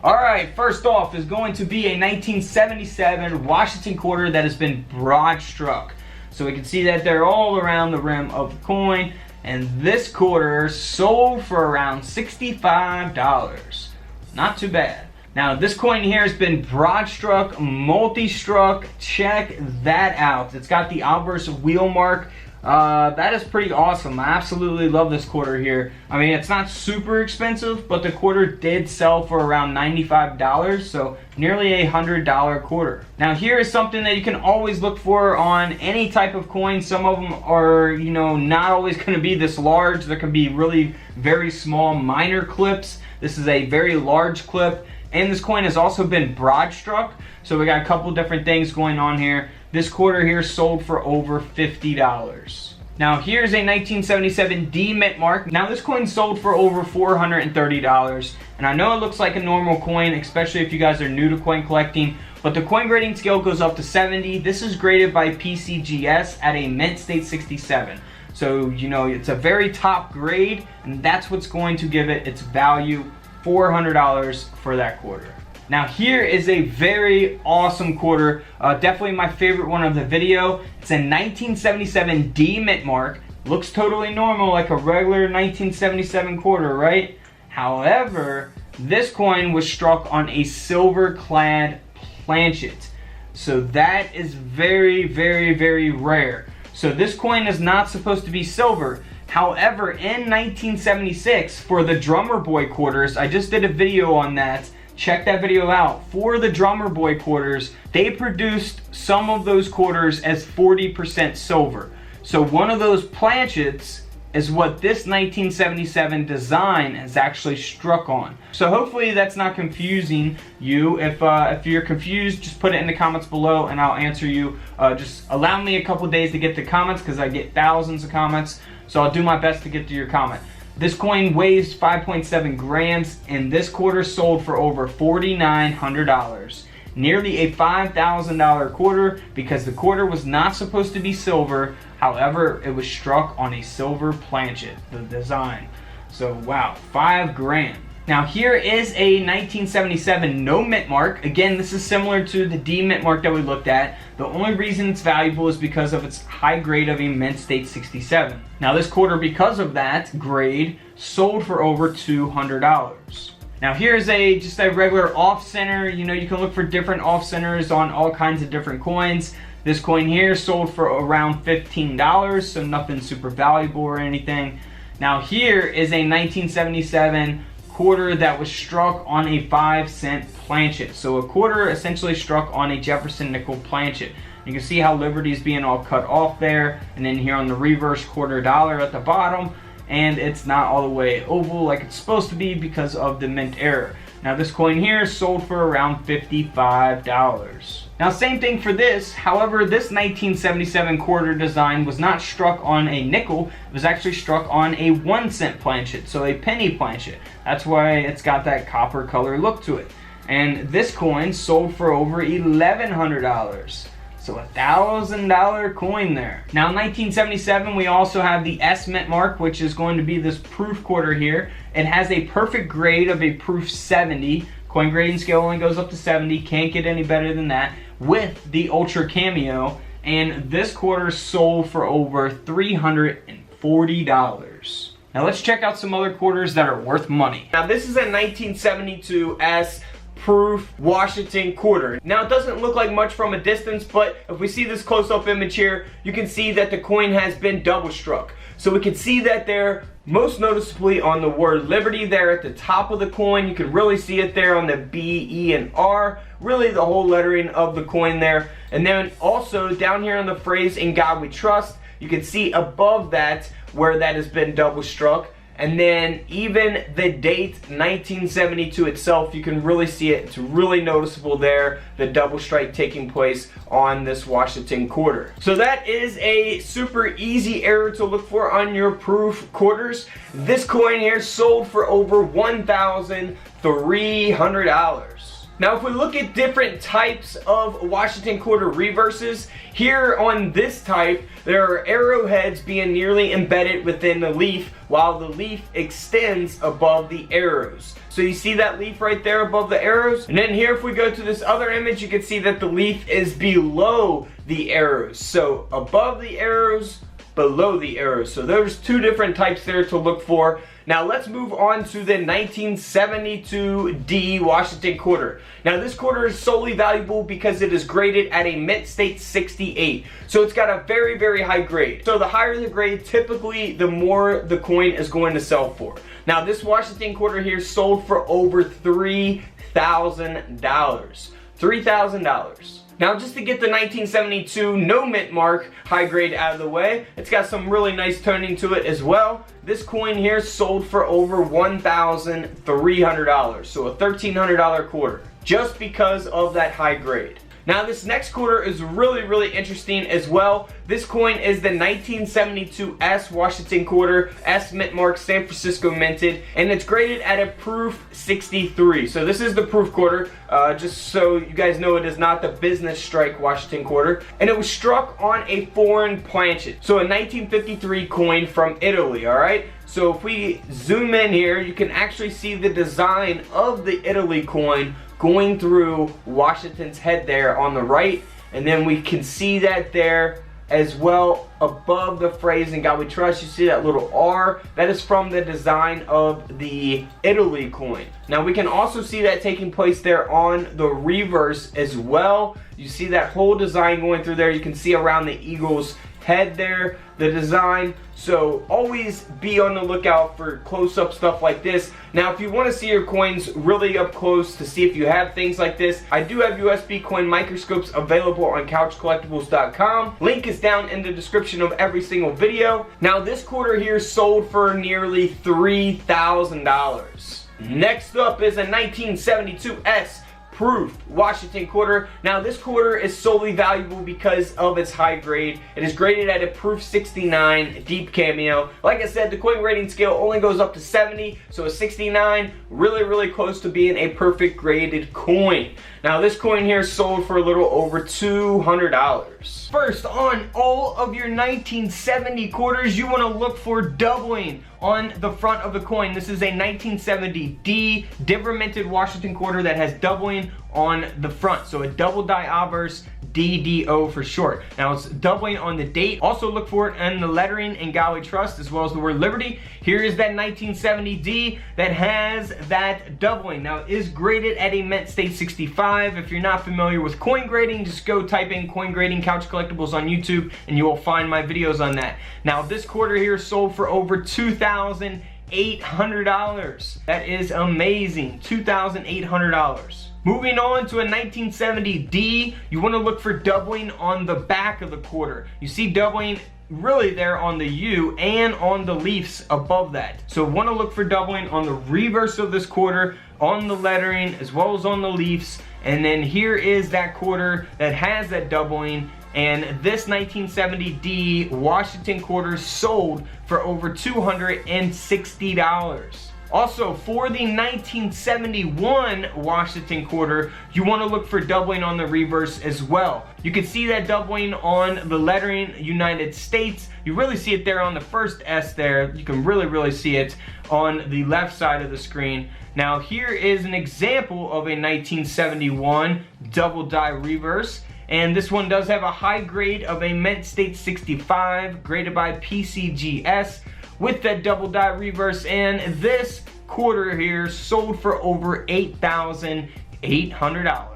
Alright, first off is going to be a 1977 Washington quarter that has been broad struck. So we can see that they're all around the rim of the coin. And this quarter sold for around $65. Not too bad. Now this coin here has been broad struck, multi-struck. Check that out. It's got the obverse wheel mark. That is pretty awesome. I absolutely love this quarter here. I mean, it's not super expensive, but the quarter did sell for around $95, so nearly a $100 quarter. Now here is something that you can always look for on any type of coin. Some of them are, you know, not always going to be this large. There can be really very small minor clips. This is a very large clip, and this coin has also been broad struck. So we got a couple different things going on here. This quarter here sold for over $50. Now here's a 1977 D mint mark. Now this coin sold for over $430. And I know it looks like a normal coin, especially if you guys are new to coin collecting, but the coin grading scale goes up to 70. This is graded by Pcgs at a mint state 67. So, you know, it's a very top grade, and that's what's going to give it its value, $400 for that quarter. Now here is a very awesome quarter, definitely my favorite one of the video. It's a 1977 D mint mark. Looks totally normal, like a regular 1977 quarter, right? However, this coin was struck on a silver clad planchet. So that is very, very, very rare. So this coin is not supposed to be silver. However, in 1976, for the Drummer Boy quarters, I just did a video on that. Check that video out. For the Drummer Boy quarters, they produced some of those quarters as 40% silver. So one of those planchets is what this 1977 design is actually struck on. So hopefully that's not confusing you. If you're confused, just put it in the comments below and I'll answer you. Just allow me a couple days to get the comments because I get thousands of comments. So I'll do my best to get to your comment. This coin weighs 5.7 grams and this quarter sold for over $4,900. Nearly a $5,000 quarter because the quarter was not supposed to be silver. However, it was struck on a silver planchet, the design. So wow, 5 grand. Now here is a 1977 no mint mark. Again, this is similar to the D mint mark that we looked at. The only reason it's valuable is because of its high grade of a mint state 67. Now this quarter, because of that grade, sold for over $200. Now here's just a regular off center. You know, you can look for different off centers on all kinds of different coins. This coin here sold for around $15, so nothing super valuable or anything. Now here is a 1977 quarter that was struck on a 5-cent planchet. So a quarter essentially struck on a Jefferson nickel planchet. You can see how Liberty is being all cut off there, and then here on the reverse quarter dollar at the bottom, and it's not all the way oval like it's supposed to be because of the mint error. Now this coin here sold for around $55. Now same thing for this. However, this 1977 quarter design was not struck on a nickel. It was actually struck on a 1-cent planchet, so a penny planchet. That's why it's got that copper color look to it. And this coin sold for over $1,100. So $1,000 coin there. Now in 1977, we also have the S mint mark, which is going to be this proof quarter here. It has a perfect grade of a proof 70. Coin grading scale only goes up to 70. Can't get any better than that with the Ultra Cameo. And this quarter sold for over $340. Now let's check out some other quarters that are worth money. Now this is a 1972 S proof Washington quarter. Now it doesn't look like much from a distance, but if we see this close-up image here, you can see that the coin has been double struck. So we can see that there, most noticeably on the word Liberty there at the top of the coin. You can really see it there on the B, E, and R. Really the whole lettering of the coin there. And then also down here on the phrase "In God We Trust," you can see above that where that has been double struck. And then even the date 1972 itself, you can really see it. It's really noticeable there, the double strike taking place on this Washington quarter. So that is a super easy error to look for on your proof quarters. This coin here sold for over $1,300. Now, if we look at different types of Washington Quarter reverses, here on this type, there are arrowheads being nearly embedded within the leaf, while the leaf extends above the arrows. So you see that leaf right there above the arrows? And then here, if we go to this other image, you can see that the leaf is below the arrows. So above the arrows, below the arrows. So there's two different types there to look for. Now let's move on to the 1972D Washington Quarter. Now this quarter is solely valuable because it is graded at a mint state 68. So it's got a very, very high grade. So the higher the grade, typically the more the coin is going to sell for. Now this Washington Quarter here sold for over $3,000. $3,000. Now, just to get the 1972 no mint mark high grade out of the way, it's got some really nice toning to it as well. This coin here sold for over $1,300, so a $1,300 quarter, just because of that high grade. Now this next quarter is really, really interesting as well. This coin is the 1972 S Washington Quarter, S mint mark, San Francisco minted, and it's graded at a proof 63. So this is the proof quarter, just so you guys know it is not the business strike Washington Quarter. And it was struck on a foreign planchet, so a 1953 coin from Italy, alright? So if we zoom in here, you can actually see the design of the Italy coin going through Washington's head there on the right, and then we can see that there as well above the phrase "In God We Trust." You see that little R? That is from the design of the Italy coin. Now we can also see that taking place there on the reverse as well. You see that whole design going through there. You can see around the eagle's head there, the design. So always be on the lookout for close-up stuff like this. Now if you want to see your coins really up close to see if you have things like this, I do have USB coin microscopes available on couchcollectibles.com. Link is down in the description of every single video. Now this quarter here sold for nearly $3,000. Next up is a 1972 S proof Washington Quarter. Now this quarter is solely valuable because of its high grade. It is graded at a proof 69 deep cameo. Like I said, the coin grading scale only goes up to 70, so a 69, really, really close to being a perfect graded coin. Now this coin here sold for a little over $200. First, on all of your 1970 quarters, you want to look for doubling on the front of the coin. This is a 1970D Denver minted Washington Quarter that has doubling on the front. So a double die obverse, DDO for short. Now it's doubling on the date. Also look for it in the lettering "In God We Trust" as well as the word Liberty. Here is that 1970D that has that doubling. Now it is graded at a mint state 65. If you're not familiar with coin grading, just go type in coin grading Couch Collectibles on YouTube and you will find my videos on that. Now this quarter here sold for over $2,800. That is amazing, $2,800. Moving on to a 1970D, you want to look for doubling on the back of the quarter. You see doubling really there on the U and on the leaves above that. So want to look for doubling on the reverse of this quarter, on the lettering as well as on the leaves. And then here is that quarter that has that doubling. And this 1970D Washington Quarter sold for over $260. Also, for the 1971 Washington Quarter, you want to look for doubling on the reverse as well. You can see that doubling on the lettering United States. You really see it there on the first S there. You can really see it on the left side of the screen. Now here is an example of a 1971 double die reverse. And this one does have a high grade of a mint state 65, graded by Pcgs, with that double die reverse. And this quarter here sold for over $8,800.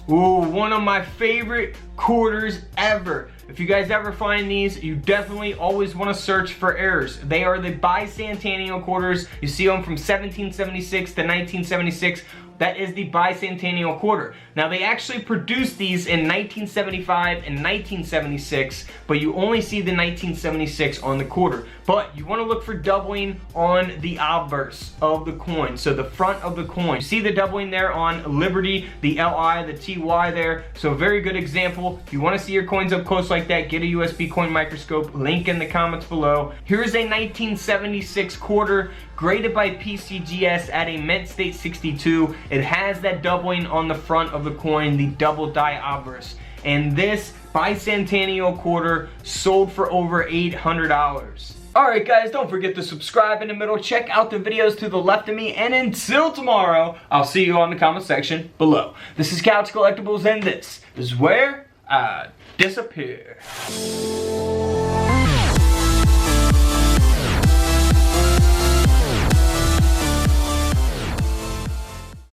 Ooh, one of my favorite quarters ever. If you guys ever find these, you definitely always want to search for errors. They are the Bicentennial Quarters. You see them from 1776 to 1976. That is the Bicentennial Quarter. Now they actually produced these in 1975 and 1976, but you only see the 1976 on the quarter. But you want to look for doubling on the obverse of the coin, so the front of the coin. You see the doubling there on Liberty, the LI, the TY there. So very good example. If you want to see your coins up close like that, get a USB coin microscope. Link in the comments below. Here's a 1976 quarter graded by Pcgs at a mint state 62. It has that doubling on the front of the coin, the double die obverse. And this Bicentennial Quarter sold for over $800. Alright guys, don't forget to subscribe in the middle, check out the videos to the left of me, and until tomorrow, I'll see you on the comment section below. This is Couch Collectibles, and this is where I disappear.